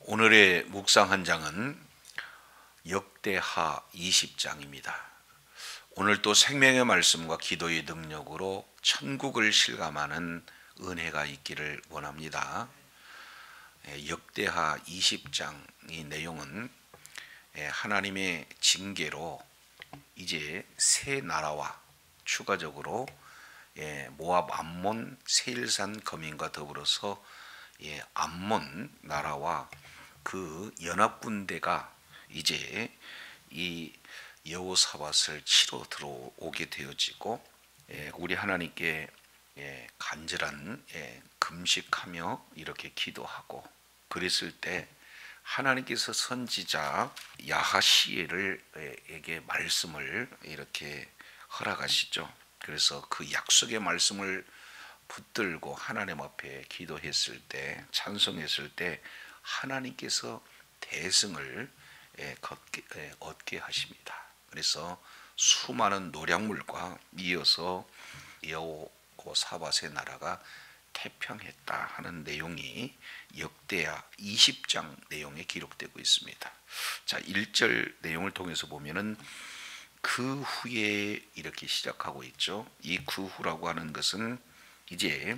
오늘의 묵상 한 장은 역대하 20장입니다. 오늘 또 생명의 말씀과 기도의 능력으로 천국을 실감하는 은혜가 있기를 원합니다. 역대하 20장 이 내용은 하나님의 징계로 이제 세 나라와 추가적으로 모압 암몬 세일산 거민과 더불어서 암몬 나라와 그 연합군대가 이제 이 여호사밧을 치러 들어오게 되어지고 우리 하나님께 간절한 금식하며 이렇게 기도하고 그랬을 때 하나님께서 선지자 야하시엘에게 말씀을 이렇게 허락하시죠. 그래서 그 약속의 말씀을 붙들고 하나님 앞에 기도했을 때, 찬송했을 때 하나님께서 대승을 얻게 하십니다. 그래서 수많은 노략물과 이어서 여호사밧의 나라가 태평했다 하는 내용이 역대하 20장 내용에 기록되고 있습니다. 자, 1절 내용을 통해서 보면은 그 후에 이렇게 시작하고 있죠. 이 그 후라고 하는 것은 이제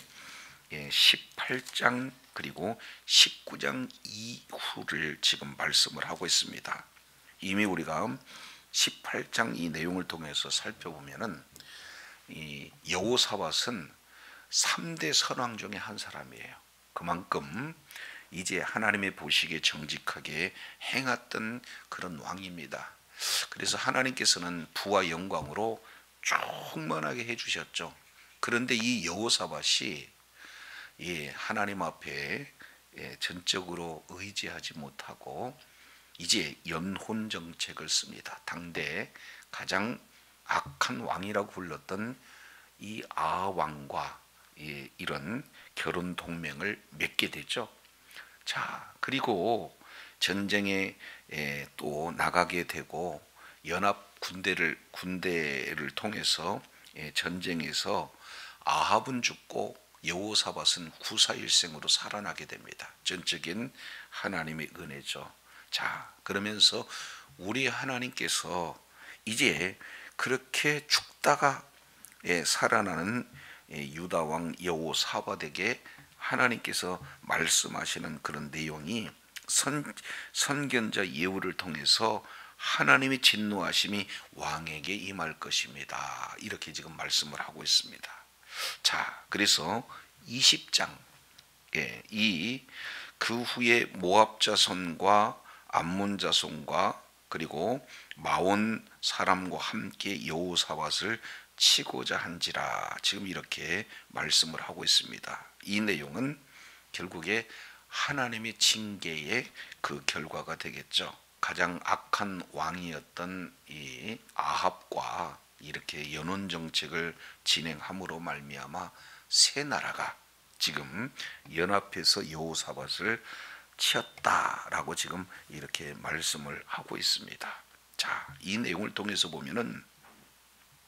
18장 그리고 19장 이후를 지금 말씀을 하고 있습니다. 이미 우리가 18장 이 내용을 통해서 살펴보면은 이 여호사밧은 3대 선왕 중에 한 사람이에요. 그만큼 이제 하나님의 보시기에 정직하게 행했던 그런 왕입니다. 그래서 하나님께서는 부와 영광으로 충만하게 해주셨죠. 그런데 이 여호사밧이 하나님 앞에 전적으로 의지하지 못하고 이제 연혼 정책을 씁니다. 당대 가장 악한 왕이라고 불렀던 이 아왕과 이런 결혼 동맹을 맺게 되죠. 자, 그리고 전쟁에 또 나가게 되고 연합 군대를 통해서 전쟁에서 아합은 죽고 여호사밧은 구사일생으로 살아나게 됩니다. 전적인 하나님의 은혜죠. 자, 그러면서 우리 하나님께서 이제 그렇게 죽다가 살아나는 유다 왕 여호사밧에게 하나님께서 말씀하시는 그런 내용이 선견자 예후를 통해서 하나님의 진노하심이 왕에게 임할 것입니다. 이렇게 지금 말씀을 하고 있습니다. 자, 그래서 20장 그 후에 모압 자손과 암몬 자손과 그리고 마온 사람과 함께 여호사밧을 치고자 한지라 지금 이렇게 말씀을 하고 있습니다. 이 내용은 결국에 하나님의 징계의 그 결과가 되겠죠. 가장 악한 왕이었던 이 아합과 이렇게 연혼 정책을 진행함으로 말미암아 세 나라가 지금 연합해서 여호사밧을 치었다라고 지금 이렇게 말씀을 하고 있습니다. 자, 이 내용을 통해서 보면은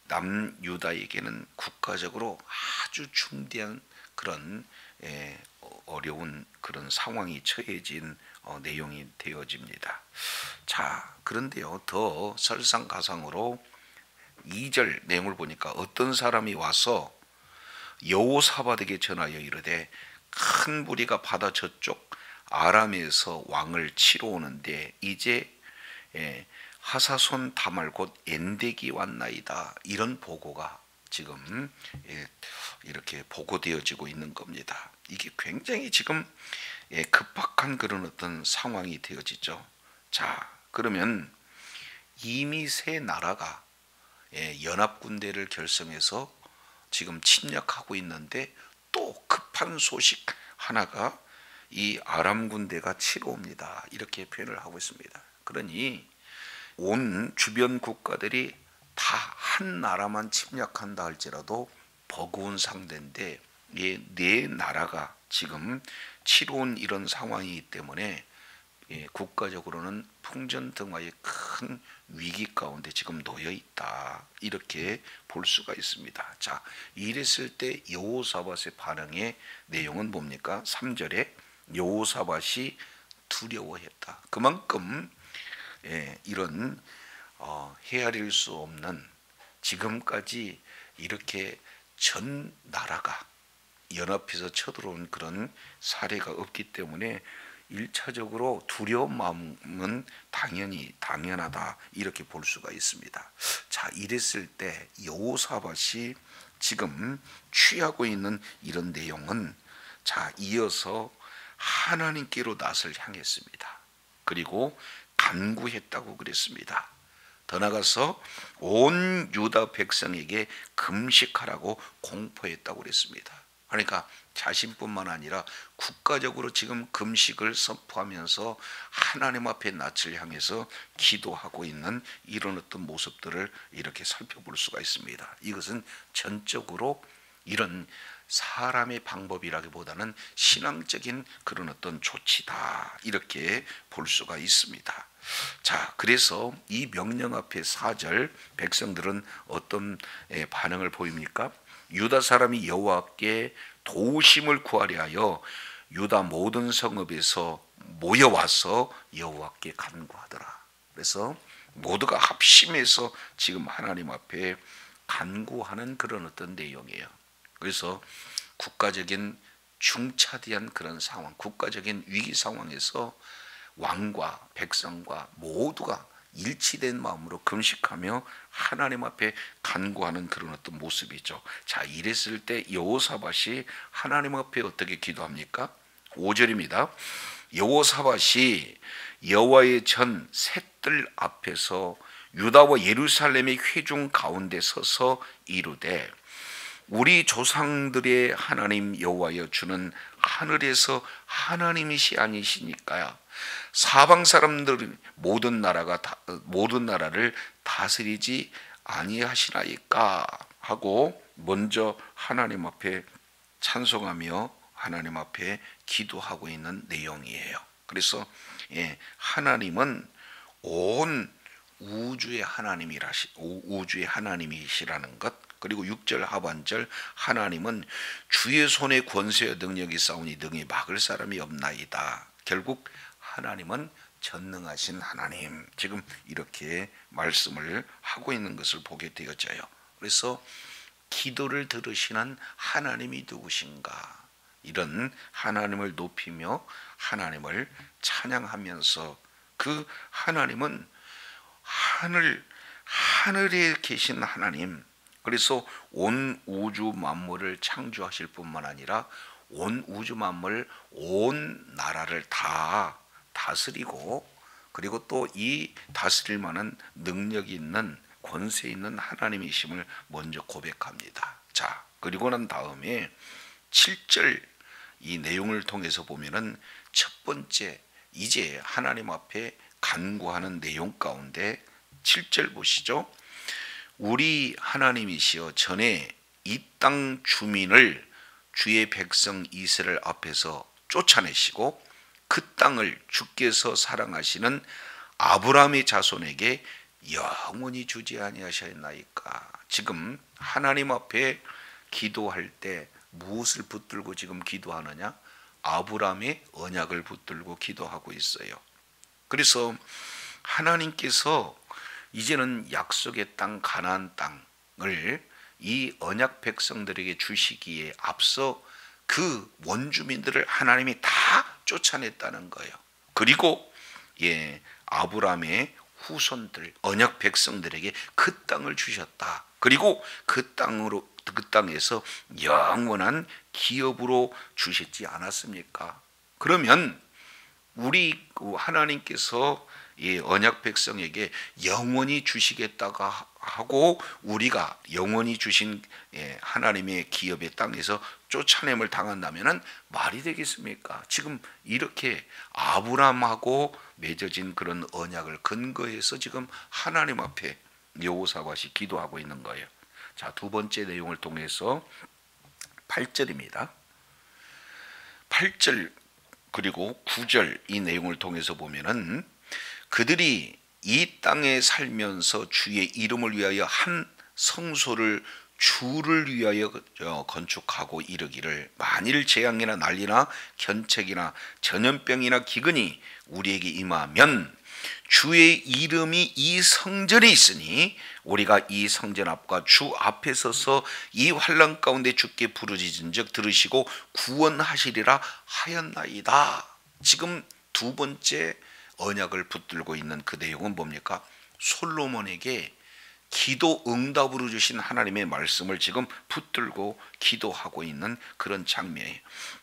남유다에게는 국가적으로 아주 중대한 그런 어려운 그런 상황이 처해진 내용이 되어집니다. 자, 그런데요, 더 설상가상으로 2절 내용을 보니까 어떤 사람이 와서 여호사밧에게 전하여 이르되 큰 무리가 바다 저쪽 아람에서 왕을 치러 오는데 이제 하사손 다말 곧 엔덱이 왔나이다. 이런 보고가 지금 이렇게 보고되어지고 있는 겁니다. 이게 굉장히 지금 급박한 그런 어떤 상황이 되어지죠. 자, 그러면 이미 세 나라가 연합군대를 결성해서 지금 침략하고 있는데 또 급한 소식 하나가 이 아람 군대가 치러 옵니다. 이렇게 표현을 하고 있습니다. 그러니 온 주변 국가들이 다 한 나라만 침략한다 할지라도 버거운 상대인데 네 나라가 지금 치러 온 이런 상황이기 때문에 국가적으로는 풍전등화의 큰 위기 가운데 지금 놓여 있다. 이렇게 볼 수가 있습니다. 자, 이랬을 때 여호사밧의 반응의 내용은 뭡니까? 3절에 여호사밧이 두려워했다. 그만큼 이런 헤아릴 수 없는, 지금까지 이렇게 전 나라가 연합해서 쳐들어온 그런 사례가 없기 때문에 1차적으로 두려운 마음은 당연하다 이렇게 볼 수가 있습니다. 자, 이랬을 때 여호사밧이 지금 취하고 있는 이런 내용은, 자, 이어서 하나님께로 낯을 향했습니다. 그리고 간구했다고 그랬습니다. 더 나아가서 온 유다 백성에게 금식하라고 공포했다고 그랬습니다. 그러니까 자신뿐만 아니라 국가적으로 지금 금식을 선포하면서 하나님 앞에 낯을 향해서 기도하고 있는 이런 어떤 모습들을 이렇게 살펴볼 수가 있습니다. 이것은 전적으로 이런 사람의 방법이라기보다는 신앙적인 그런 어떤 조치다 이렇게 볼 수가 있습니다. 자, 그래서 이 명령 앞에 4절 백성들은 어떤 반응을 보입니까? 유다 사람이 여호와께 도우심을 구하려 하여 유다 모든 성읍에서 모여와서 여호와께 간구하더라. 그래서 모두가 합심해서 지금 하나님 앞에 간구하는 그런 어떤 내용이에요. 그래서 국가적인 중차대한 그런 상황, 국가적인 위기 상황에서 왕과 백성과 모두가 일치된 마음으로 금식하며 하나님 앞에 간구하는 그런 어떤 모습이죠. 자, 이랬을 때 여호사밧이 하나님 앞에 어떻게 기도합니까? 5절입니다. 여호사밧이 여호와의 전 셋들 앞에서 유다와 예루살렘의 회중 가운데 서서 이르되, 우리 조상들의 하나님 여호와여, 주는 하늘에서 하나님이시 아니시니까 사방 사람들 모든 나라를 다스리지 아니하시나이까 하고 먼저 하나님 앞에 찬송하며 하나님 앞에 기도하고 있는 내용이에요. 그래서 하나님은 온 우주의 하나님이시라는 것, 그리고 6절 하반절 하나님은 주의 손에 권세와 능력이 있사오니 능히 막을 사람이 없나이다. 결국 하나님은 전능하신 하나님, 지금 이렇게 말씀을 하고 있는 것을 보게 되어져요. 그래서 기도를 들으시는 하나님이 누구신가, 이런 하나님을 높이며 하나님을 찬양하면서 그 하나님은 하늘에 계신 하나님, 그래서 온 우주 만물을 창조하실 뿐만 아니라 온 우주 만물, 온 나라를 다 다스리고, 그리고 또 이 다스릴 만한 능력이 있는, 권세 있는 하나님이심을 먼저 고백합니다. 자, 그리고 난 다음에 7절 이 내용을 통해서 보면은 첫 번째, 이제 하나님 앞에 간구하는 내용 가운데 7절 보시죠. 우리 하나님이시여, 전에 이 땅 주민을 주의 백성 이스라엘 앞에서 쫓아내시고 그 땅을 주께서 사랑하시는 아브라함의 자손에게 영원히 주지 아니하셨나이까. 지금 하나님 앞에 기도할 때 무엇을 붙들고 지금 기도하느냐? 아브라함의 언약을 붙들고 기도하고 있어요. 그래서 하나님께서 이제는 약속의 땅 가나안 땅을 이 언약 백성들에게 주시기에 앞서 그 원주민들을 하나님이 다 쫓아냈다는 거예요. 그리고 아브라함의 후손들, 언약 백성들에게 그 땅을 주셨다. 그리고 그 땅에서 영원한 기업으로 주셨지 않았습니까? 그러면 우리 하나님께서 언약 백성에게 영원히 주시겠다고 하고 우리가 영원히 주신 하나님의 기업의 땅에서 쫓아냄을 당한다면 말이 되겠습니까? 지금 이렇게 아브라함하고 맺어진 그런 언약을 근거해서 지금 하나님 앞에 여호사밧이 기도하고 있는 거예요. 자, 두 번째 내용을 통해서 8절입니다. 8절 그리고 9절 이 내용을 통해서 보면은, 그들이 이 땅에 살면서 주의 이름을 위하여 한 성소를 주를 위하여 건축하고 이르기를 만일 재앙이나 난리나 견책이나 전염병이나 기근이 우리에게 임하면 주의 이름이 이 성전에 있으니 우리가 이 성전 앞과 주 앞에 서서 이 환난 가운데 주께 부르짖은즉 들으시고 구원하시리라 하였나이다. 지금 두 번째 언약을 붙들고 있는 그 내용은 뭡니까? 솔로몬에게 기도 응답으로 주신 하나님의 말씀을 지금 붙들고 기도하고 있는 그런 장면이에요.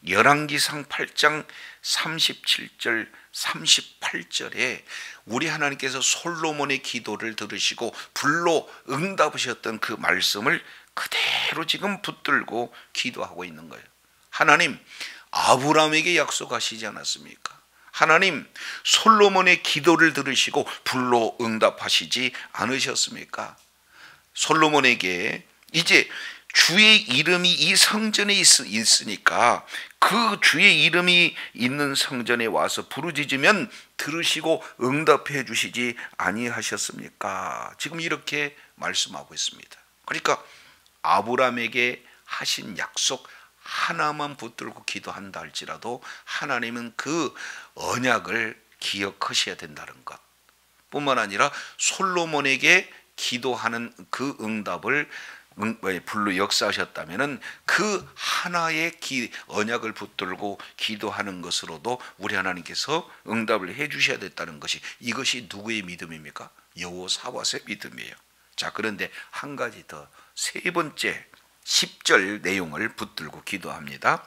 열왕기상 8장 37절 38절에 우리 하나님께서 솔로몬의 기도를 들으시고 불로 응답하셨던 그 말씀을 그대로 지금 붙들고 기도하고 있는 거예요. 하나님, 아브라함에게 약속하시지 않았습니까? 하나님, 솔로몬의 기도를 들으시고 불로 응답하시지 않으셨습니까? 솔로몬에게 이제 주의 이름이 이 성전에 있으니까 그 주의 이름이 있는 성전에 와서 부르짖으면 들으시고 응답해 주시지 아니하셨습니까? 지금 이렇게 말씀하고 있습니다. 그러니까 아브라함에게 하신 약속 하나만 붙들고 기도한다 할지라도 하나님은 그 언약을 기억하셔야 된다는 것 뿐만 아니라 솔로몬에게 기도하는 그 응답을 불로 역사하셨다면 그 하나의 언약을 붙들고 기도하는 것으로도 우리 하나님께서 응답을 해 주셔야 됐다는 것이, 이것이 누구의 믿음입니까? 여호사밧의 믿음이에요. 자, 그런데 한 가지 더, 세 번째 10절 내용을 붙들고 기도합니다.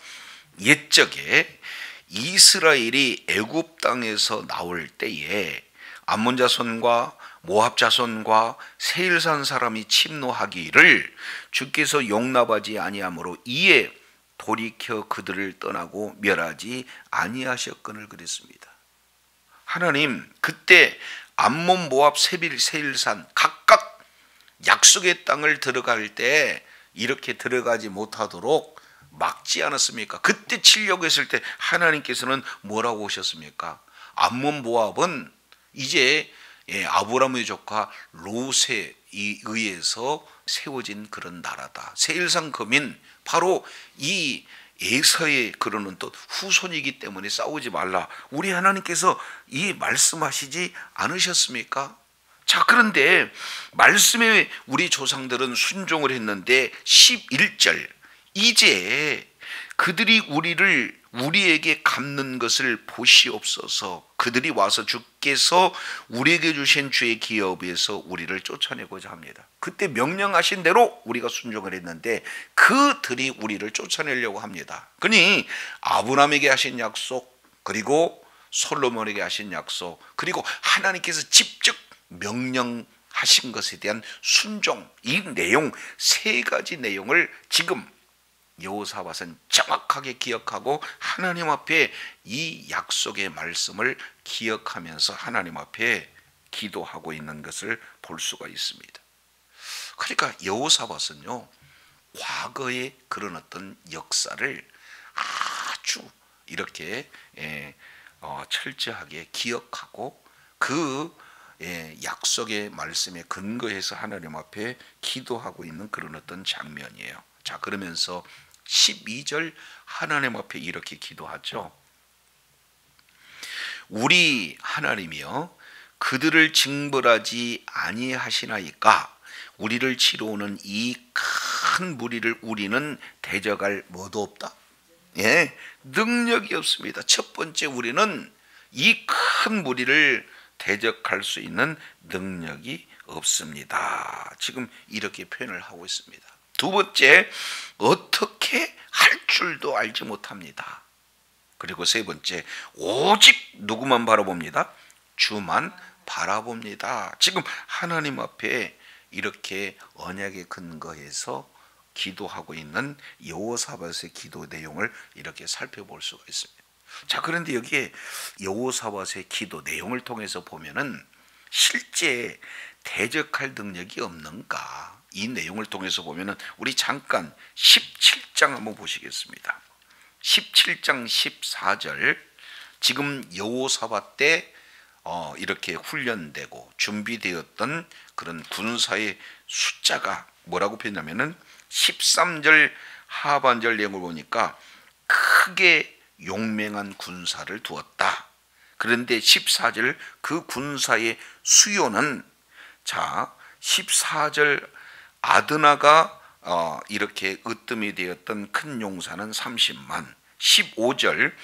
옛적에 이스라엘이 애굽 땅에서 나올 때에 암몬 자손과 모압 자손과 세일산 사람이 침노하기를 주께서 용납하지 아니하므로 이에 돌이켜 그들을 떠나고 멸하지 아니하셨거늘 그랬습니다. 하나님, 그때 암몬, 모압, 세일산 각각 약속의 땅을 들어갈 때 이렇게 들어가지 못하도록 막지 않았습니까? 그때 치려고 했을 때 하나님께서는 뭐라고 하셨습니까? 암몬, 모압은 이제 아브라함의 조카 롯에 의해서 세워진 그런 나라다. 세일산 거민, 바로 이 에서의 그러는 또 후손이기 때문에 싸우지 말라. 우리 하나님께서 이 말씀하시지 않으셨습니까? 자, 그런데 말씀에 우리 조상들은 순종을 했는데 11절, 이제 그들이 우리에게 갚는 것을 보시옵소서. 그들이 와서 주께서 우리에게 주신 주의 기업에서 우리를 쫓아내고자 합니다. 그때 명령하신 대로 우리가 순종을 했는데 그들이 우리를 쫓아내려고 합니다. 그러니 아브라함에게 하신 약속, 그리고 솔로몬에게 하신 약속, 그리고 하나님께서 직접 명령하신 것에 대한 순종, 이 내용 세 가지 내용을 지금 여호사밧은 정확하게 기억하고 하나님 앞에 이 약속의 말씀을 기억하면서 하나님 앞에 기도하고 있는 것을 볼 수가 있습니다. 그러니까 여호사밧은요, 과거의 그런 어떤 역사를 아주 이렇게 철저하게 기억하고 그 약속의 말씀에 근거해서 하나님 앞에 기도하고 있는 그런 어떤 장면이에요. 자, 그러면서 12절 하나님 앞에 이렇게 기도하죠. 우리 하나님이여, 그들을 징벌하지 아니하시나이까 우리를 치러오는 이 큰 무리를 우리는 대적할 뭐도 없다. 능력이 없습니다. 첫 번째, 우리는 이 큰 무리를 대적할 수 있는 능력이 없습니다. 지금 이렇게 표현을 하고 있습니다. 두 번째, 어떻게 할 줄도 알지 못합니다. 그리고 세 번째, 오직 누구만 바라봅니다? 주만 바라봅니다. 지금 하나님 앞에 이렇게 언약에 근거해서 기도하고 있는 여호사밧의 기도 내용을 이렇게 살펴볼 수가 있습니다. 자, 그런데 여기에 여호사밧의 기도 내용을 통해서 보면은 실제 대적할 능력이 없는가, 이 내용을 통해서 보면은 우리 잠깐 17장 한번 보시겠습니다. 17장 14절, 지금 여호사밧 때 이렇게 훈련되고 준비되었던 그런 군사의 숫자가 뭐라고 표현하면은 13절 하반절 내용을 보니까 크게 용맹한 군사를 두었다. 그런데 14절 그 군사의 수요는, 자 14절 아드나가 이렇게 으뜸이 되었던 큰 용사는 30만, 15절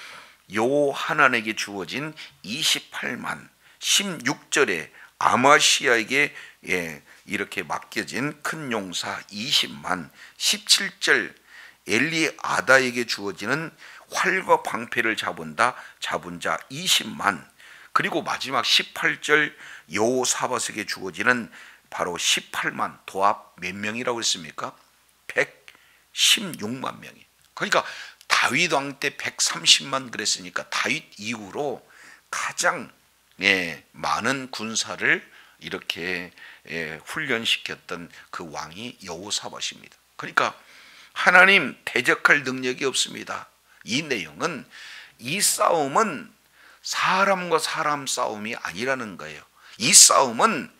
요하난에게 주어진 28만, 16절에 아마시아에게 이렇게 맡겨진 큰 용사 20만, 17절 엘리아다에게 주어지는 활과 방패를 잡은 자 20만, 그리고 마지막 18절 여호사밧에게 주어지는 바로 18만, 도합 몇 명이라고 했습니까? 116만 명이. 그러니까 다윗 왕 때 130만 그랬으니까 다윗 이후로 가장 많은 군사를 이렇게 훈련시켰던 그 왕이 여호사밧입니다. 그러니까 하나님 대적할 능력이 없습니다. 이 내용은, 이 싸움은 사람과 사람 싸움이 아니라는 거예요. 이 싸움은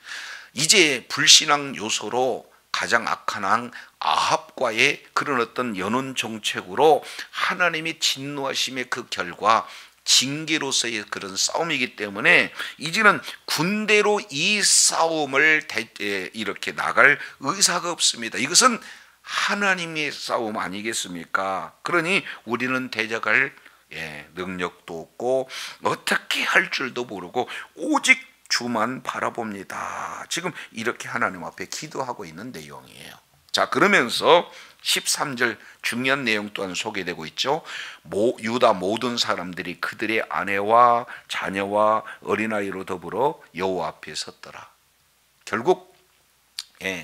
이제 불신앙 요소로 가장 악한 왕 아합과의 그런 어떤 연원 정책으로 하나님의 진노하심의 그 결과 징계로서의 그런 싸움이기 때문에 이제는 군대로 이 싸움을 이렇게 나갈 의사가 없습니다. 이것은 하나님의 싸움 아니겠습니까? 그러니 우리는 대적할 능력도 없고 어떻게 할 줄도 모르고 오직 주만 바라봅니다. 지금 이렇게 하나님 앞에 기도하고 있는 내용이에요. 자, 그러면서 13절 중요한 내용 또한 소개되고 있죠. 유다 모든 사람들이 그들의 아내와 자녀와 어린아이로 더불어 여호와 앞에 섰더라. 결국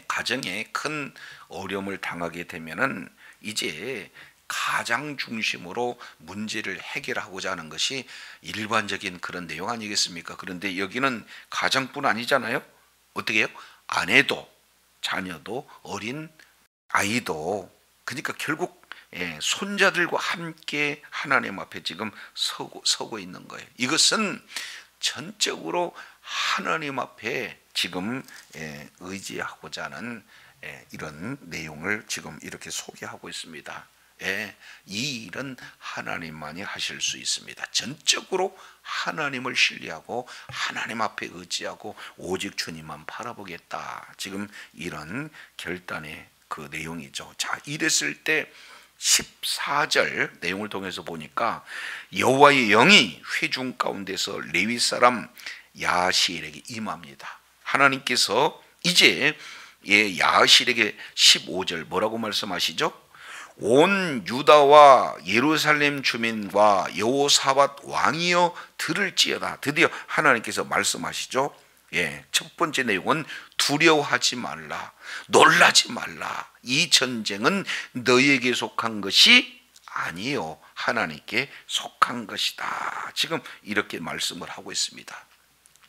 가정에 큰 어려움을 당하게 되면은 이제 가장 중심으로 문제를 해결하고자 하는 것이 일반적인 그런 내용 아니겠습니까? 그런데 여기는 가정뿐 아니잖아요. 어떻게 해요? 아내도 자녀도 어린 아이도, 그러니까 결국 손자들과 함께 하나님 앞에 지금 서고 있는 거예요. 이것은 전적으로 하나님 앞에 지금 의지하고자 하는 이런 내용을 지금 이렇게 소개하고 있습니다. 이 일은 하나님만이 하실 수 있습니다. 전적으로 하나님을 신뢰하고 하나님 앞에 의지하고 오직 주님만 바라보겠다. 지금 이런 결단의 그 내용이죠. 자, 이랬을 때 14절 내용을 통해서 보니까 여호와의 영이 회중 가운데서 레위 사람 야하시엘에게 임합니다. 하나님께서 이제 야하시엘에게 15절 뭐라고 말씀하시죠? 온 유다와 예루살렘 주민과 여호사밧 왕이여 들을지어다. 드디어 하나님께서 말씀하시죠. 첫 번째 내용은 두려워하지 말라, 놀라지 말라. 이 전쟁은 너희에게 속한 것이 아니요 하나님께 속한 것이다. 지금 이렇게 말씀을 하고 있습니다.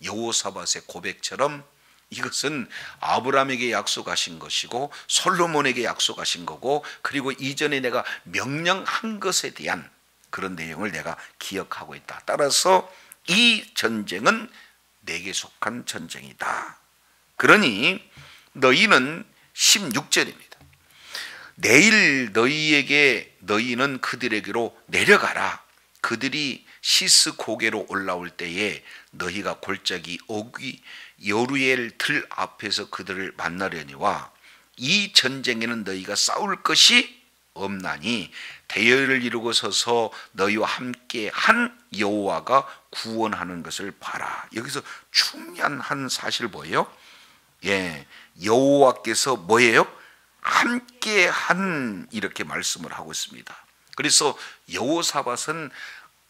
여호사밧의 고백처럼 이것은 아브라함에게 약속하신 것이고 솔로몬에게 약속하신 거고, 그리고 이전에 내가 명령한 것에 대한 그런 내용을 내가 기억하고 있다. 따라서 이 전쟁은 내게 속한 전쟁이다. 그러니 너희는 16절입니다. 내일 너희는 그들에게로 내려가라. 그들이 시스 고개로 올라올 때에 너희가 골짜기 오기 여루엘 들 앞에서 그들을 만나려니와 이 전쟁에는 너희가 싸울 것이 없나니 대열을 이루고 서서 너희와 함께 한 여호와가 구원하는 것을 봐라. 여기서 중요한 한 사실 뭐예요? 여호와께서 뭐예요? 함께 한, 이렇게 말씀을 하고 있습니다. 그래서 여호사밧은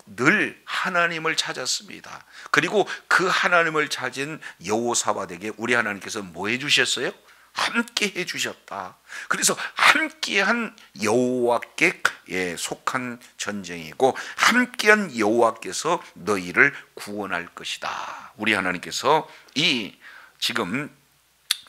늘 하나님을 찾았습니다. 그리고 그 하나님을 찾은 여호사밧에게 우리 하나님께서 뭐 해주셨어요? 함께 해주셨다. 그래서 함께한 여호와께 속한 전쟁이고 함께한 여호와께서 너희를 구원할 것이다. 우리 하나님께서 이 지금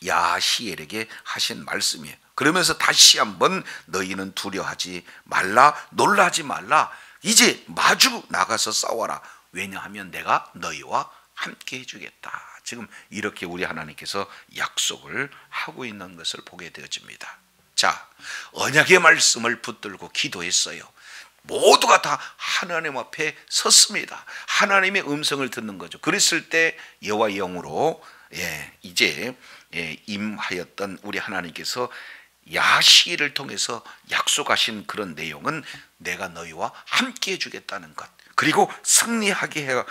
야하시엘에게 하신 말씀이에요. 그러면서 다시 한번 너희는 두려워하지 말라, 놀라지 말라. 이제 마주 나가서 싸워라. 왜냐하면 내가 너희와 함께 해주겠다. 지금 이렇게 우리 하나님께서 약속을 하고 있는 것을 보게 되어집니다. 자, 언약의 말씀을 붙들고 기도했어요. 모두가 다 하나님 앞에 섰습니다. 하나님의 음성을 듣는 거죠. 그랬을 때 여호와의 영으로 이제 임하였던 우리 하나님께서 야시를 통해서 약속하신 그런 내용은 내가 너희와 함께 해주겠다는 것, 그리고 승리하게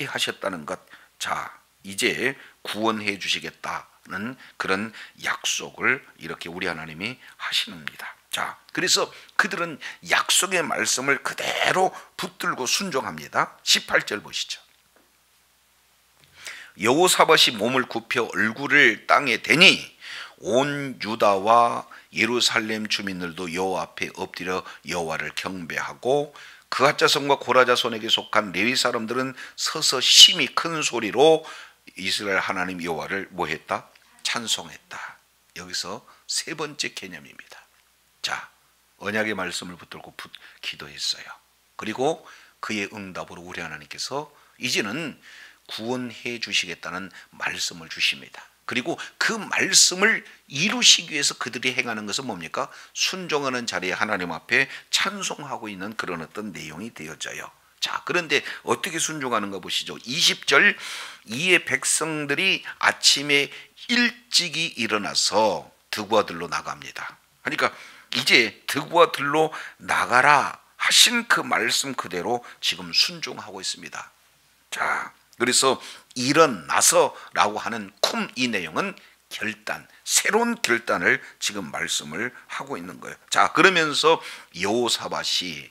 하셨다는 것. 자, 이제 구원해 주시겠다는 그런 약속을 이렇게 우리 하나님이 하시는입니다. 자, 그래서 그들은 약속의 말씀을 그대로 붙들고 순종합니다. 18절 보시죠. 여호사밧이 몸을 굽혀 얼굴을 땅에 대니 온 유다와 예루살렘 주민들도 여호와 앞에 엎드려 여호와를 경배하고 그앗 자손과 고라 자손에게 속한 레위 사람들은 서서 심히 큰 소리로 이스라엘 하나님 여호와를 뭐했다? 찬송했다. 여기서 세 번째 개념입니다. 자, 언약의 말씀을 붙들고 기도했어요. 그리고 그의 응답으로 우리 하나님께서 이제는 구원해 주시겠다는 말씀을 주십니다. 그리고 그 말씀을 이루시기 위해서 그들이 행하는 것은 뭡니까? 순종하는 자리에 하나님 앞에 찬송하고 있는 그런 어떤 내용이 되어져요. 자, 그런데 어떻게 순종하는가 보시죠. 20절, 이에 백성들이 아침에 일찍이 일어나서 득과 들로 나갑니다. 그러니까 이제 득과 들로 나가라 하신 그 말씀 그대로 지금 순종하고 있습니다. 자, 그래서 일어나서라고 하는 쿰, 이 내용은 결단, 새로운 결단을 지금 말씀을 하고 있는 거예요. 자, 그러면서 여호사밧이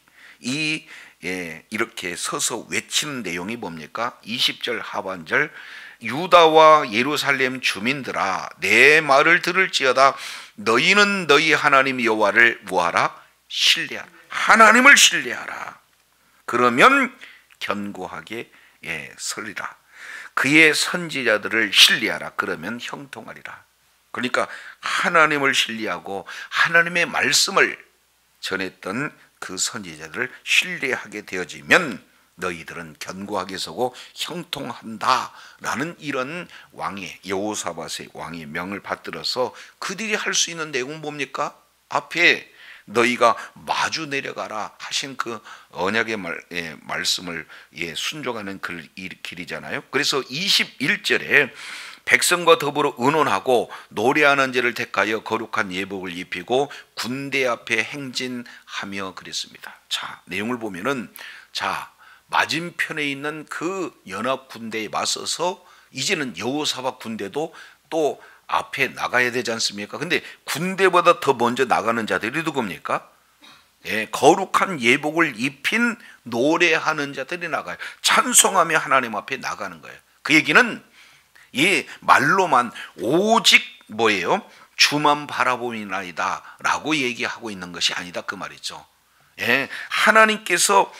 이렇게 서서 외치는 내용이 뭡니까? 20절 하반절, 유다와 예루살렘 주민들아 내 말을 들을지어다. 너희는 너희 하나님 여호와를 뭐하라? 신뢰하라. 하나님을 신뢰하라. 그러면 견고하게 서리라. 그의 선지자들을 신뢰하라. 그러면 형통하리라. 그러니까 하나님을 신뢰하고 하나님의 말씀을 전했던 그 선지자들을 신뢰하게 되어지면 너희들은 견고하게 서고 형통한다라는 이런 왕의, 여호사밧의 왕의 명을 받들어서 그들이 할 수 있는 내용은 뭡니까? 앞에 너희가 마주 내려가라 하신 그 언약의 말씀을 순종하는 길이잖아요. 그래서 21절에 백성과 더불어 의논하고 노래하는 자를 택하여 거룩한 예복을 입히고 군대 앞에 행진하며 그랬습니다. 자, 내용을 보면은, 자, 맞은편에 있는 그 연합 군대에 맞서서 이제는 여호사밧 군대도 또 앞에 나가야 되지 않습니까? 근데 군대보다 더 먼저 나가는 자들이 누굽니까? 거룩한 예복을 입힌 노래하는 자들이 나가요. 찬송하며 하나님 앞에 나가는 거예요. 그 얘기는 말로만 오직 뭐예요? 주만 바라보이나이다 라고 얘기하고 있는 것이 아니다, 그 말이죠. 하나님께서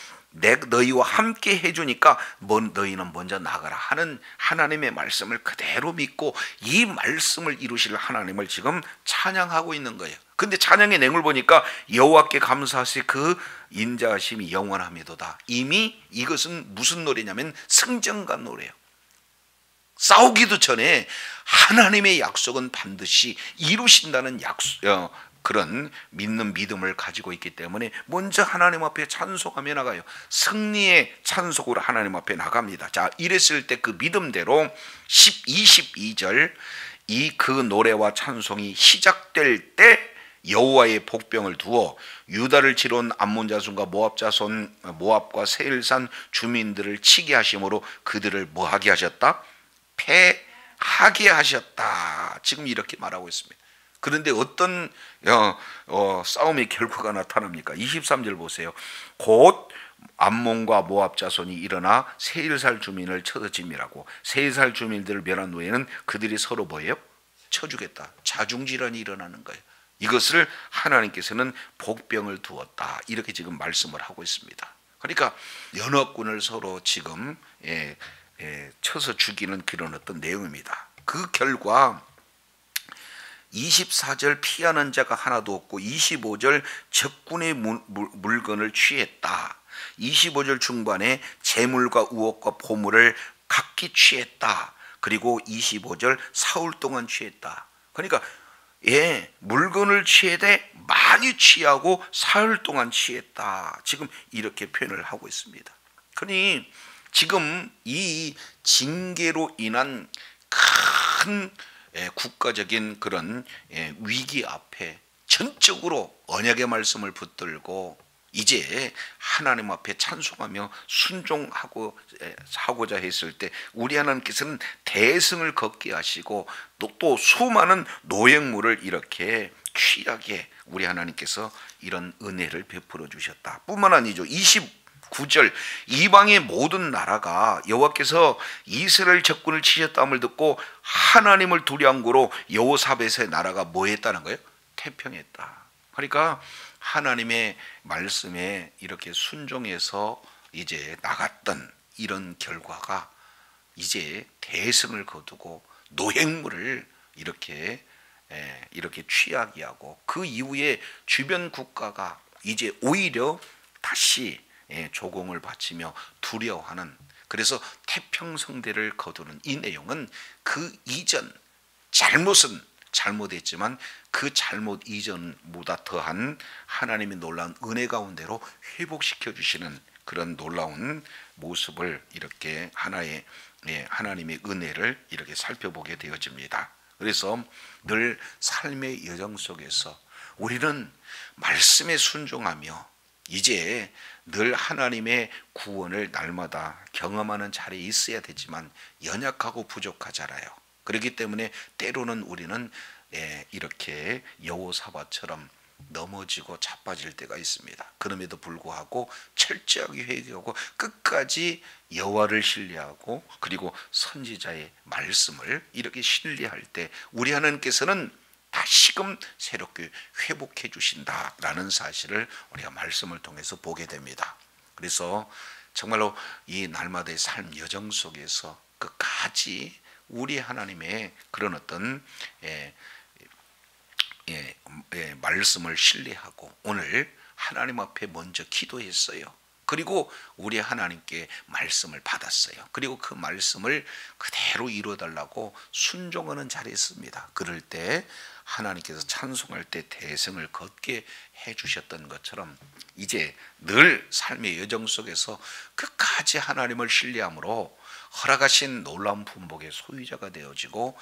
너희와 함께 해주니까 너희는 먼저 나가라 하는 하나님의 말씀을 그대로 믿고 이 말씀을 이루실 하나님을 지금 찬양하고 있는 거예요. 근데 찬양의 내용을 보니까 여호와께 감사하시 그 인자하심이 영원하미도다. 이미 이것은 무슨 노래냐면 승전가 노래예요. 싸우기도 전에 하나님의 약속은 반드시 이루신다는 그런 믿는 믿음을 가지고 있기 때문에 먼저 하나님 앞에 찬송하며 나가요. 승리의 찬송으로 하나님 앞에 나갑니다. 자, 이랬을 때 그 믿음대로 22절 그 노래와 찬송이 시작될 때 여호와의 복병을 두어 유다를 치러 온 암몬 자손과 모압 자손, 모압과 세일산 주민들을 치게 하심으로 그들을 뭐하게 하셨다? 패하게 하셨다. 지금 이렇게 말하고 있습니다. 그런데 어떤 싸움의 결과가 나타납니까? 23절 보세요. 곧 암몬과 모압 자손이 일어나 세일살 주민을 쳐서 진멸하고 세일살 주민들을 멸한 후에는 그들이 서로 뭐예요? 쳐주겠다. 자중질환이 일어나는 거예요. 이것을 하나님께서는 복병을 두었다. 이렇게 지금 말씀을 하고 있습니다. 그러니까 연합군을 서로 지금 쳐서 죽이는 그런 어떤 내용입니다. 그 결과 24절 피하는 자가 하나도 없고 25절 적군의 물건을 취했다. 25절 중반에 재물과 우옥과 보물을 각기 취했다. 그리고 25절 사흘 동안 취했다. 그러니까 물건을 취해대 많이 취하고 사흘 동안 취했다. 지금 이렇게 표현을 하고 있습니다. 그러니 지금 이 징계로 인한 큰 국가적인 그런 위기 앞에 전적으로 언약의 말씀을 붙들고 이제 하나님 앞에 찬송하며 순종하고자 했을 때 우리 하나님께서는 대승을 걷게 하시고 또 수많은 노획물을 이렇게 취하게 우리 하나님께서 이런 은혜를 베풀어 주셨다. 뿐만 아니죠. 29절 이방의 모든 나라가 여호와께서 이스라엘 적군을 치셨다함을 듣고 하나님을 두려움으로 여호사밧의 나라가 뭐 했다는 거예요? 태평했다. 그러니까 하나님의 말씀에 이렇게 순종해서 이제 나갔던 이런 결과가 이제 대승을 거두고 노획물을 이렇게 취하게 하고 그 이후에 주변 국가가 이제 오히려 다시 조공을 바치며 두려워하는, 그래서 태평성대를 거두는 이 내용은 그 이전 잘못은 잘못했지만 그 잘못 이전보다 더한 하나님의 놀라운 은혜 가운데로 회복시켜 주시는 그런 놀라운 모습을 이렇게 하나님의 은혜를 이렇게 살펴보게 되어집니다. 그래서 늘 삶의 여정 속에서 우리는 말씀에 순종하며 이제 늘 하나님의 구원을 날마다 경험하는 자리에 있어야 되지만 연약하고 부족하잖아요. 그렇기 때문에 때로는 우리는 이렇게 여호사밧처럼 넘어지고 자빠질 때가 있습니다. 그럼에도 불구하고 철저하게 회개하고 끝까지 여호와를 신뢰하고 그리고 선지자의 말씀을 이렇게 신뢰할 때 우리 하나님께서는 다시금 새롭게 회복해 주신다라는 사실을 우리가 말씀을 통해서 보게 됩니다. 그래서 정말로 이 날마다의 삶 여정 속에서 끝까지 우리 하나님의 그런 어떤 말씀을 신뢰하고 오늘 하나님 앞에 먼저 기도했어요. 그리고 우리 하나님께 말씀을 받았어요. 그리고 그 말씀을 그대로 이루어달라고 순종하는 자리에 있습니다. 그럴 때 하나님께서 찬송할 때 대승을 걷게 해주셨던 것처럼 이제 늘 삶의 여정 속에서 끝까지 하나님을 신뢰함으로 허락하신 놀라운 분복의 소유자가 되어지고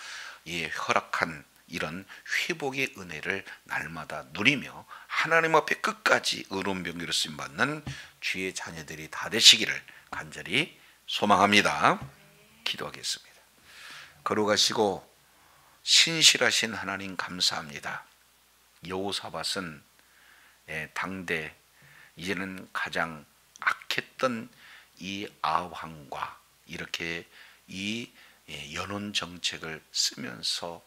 이 허락한 이런 회복의 은혜를 날마다 누리며 하나님 앞에 끝까지 의로운 병기로 쓰임받는 주의 자녀들이 다 되시기를 간절히 소망합니다. 기도하겠습니다. 걸어가시고 신실하신 하나님 감사합니다. 여호사밧은 당대 이제는 가장 악했던 이 아합 왕과 이렇게 이 연혼 정책을 쓰면서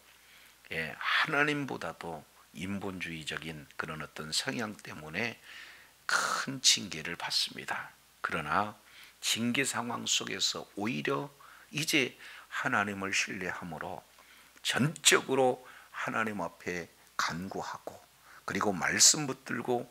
하나님보다도 인본주의적인 그런 어떤 성향 때문에 큰 징계를 받습니다. 그러나 징계 상황 속에서 오히려 이제 하나님을 신뢰함으로 전적으로 하나님 앞에 간구하고 그리고 말씀 붙들고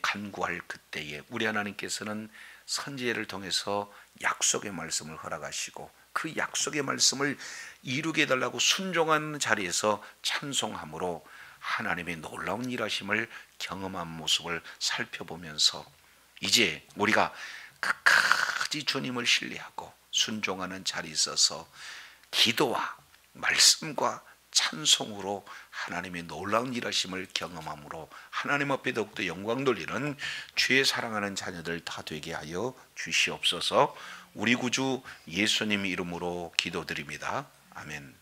간구할 그때에 우리 하나님께서는 선지자를 통해서 약속의 말씀을 허락하시고 그 약속의 말씀을 이루게 해달라고 순종하는 자리에서 찬송함으로 하나님의 놀라운 일하심을 경험한 모습을 살펴보면서 이제 우리가 끝까지 주님을 신뢰하고 순종하는 자리에 있어서 기도와 말씀과 찬송으로 하나님의 놀라운 일하심을 경험함으로 하나님 앞에 더욱더 영광 돌리는 주의 사랑하는 자녀들 다 되게 하여 주시옵소서. 우리 구주 예수님 이름으로 기도드립니다. 아멘.